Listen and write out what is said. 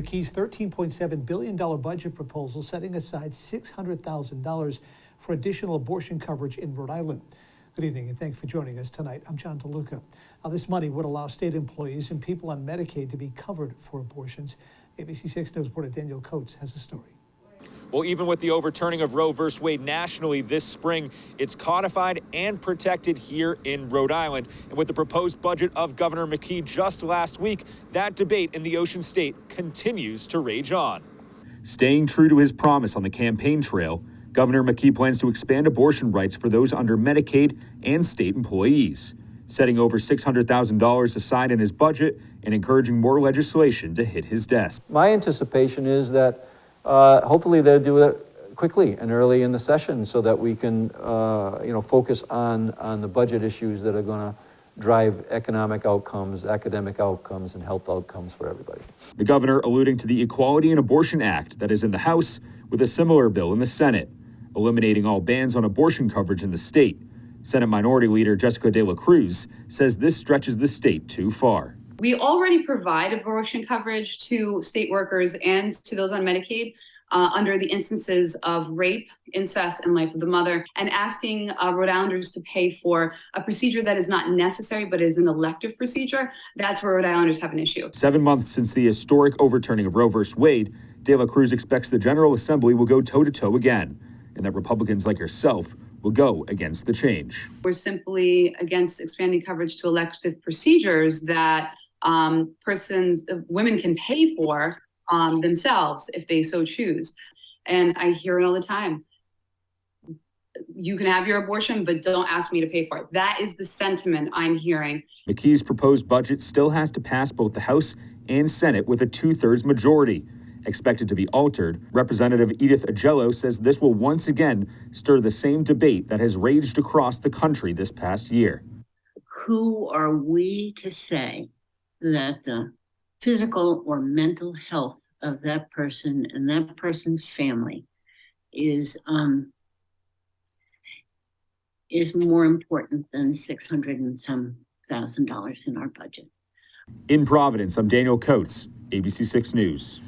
McKee's $13.7 billion budget proposal setting aside $600,000 for additional abortion coverage in Rhode Island. Good evening and thanks for joining us tonight. I'm John DeLuca. This money would allow state employees and people on Medicaid to be covered for abortions. ABC 6 News reporter Daniel Coates has a story. Well, even with the overturning of Roe v. Wade nationally this spring, it's codified and protected here in Rhode Island. And with the proposed budget of Governor McKee just last week, that debate in the Ocean State continues to rage on. Staying true to his promise on the campaign trail, Governor McKee plans to expand abortion rights for those under Medicaid and state employees, setting over $600,000 aside in his budget and encouraging more legislation to hit his desk. My anticipation is that hopefully they'll do it quickly and early in the session so that we can focus on the budget issues that are going to drive economic outcomes, academic outcomes, and health outcomes for everybody. The governor alluding to the Equality and Abortion Act that is in the House with a similar bill in the Senate, eliminating all bans on abortion coverage in the state. Senate Minority Leader Jessica De La Cruz says this stretches the state too far. We already provide abortion coverage to state workers and to those on Medicaid under the instances of rape, incest, and life of the mother, and asking Rhode Islanders to pay for a procedure that is not necessary but is an elective procedure. That's where Rhode Islanders have an issue. 7 months since the historic overturning of Roe v. Wade, De La Cruz expects the General Assembly will go toe-to-toe again, and that Republicans like herself will go against the change. We're simply against expanding coverage to elective procedures that women can pay for themselves if they so choose. And I hear it all the time. You can have your abortion, but don't ask me to pay for it. That is the sentiment I'm hearing. McKee's proposed budget still has to pass both the House and Senate with a 2/3 majority. Expected to be altered, Representative Edith Agello says this will once again stir the same debate that has raged across the country this past year. Who are we to say that the physical or mental health of that person and that person's family is more important than $600 and some thousand in our budget? In Providence, I'm Daniel Coates, ABC 6 News.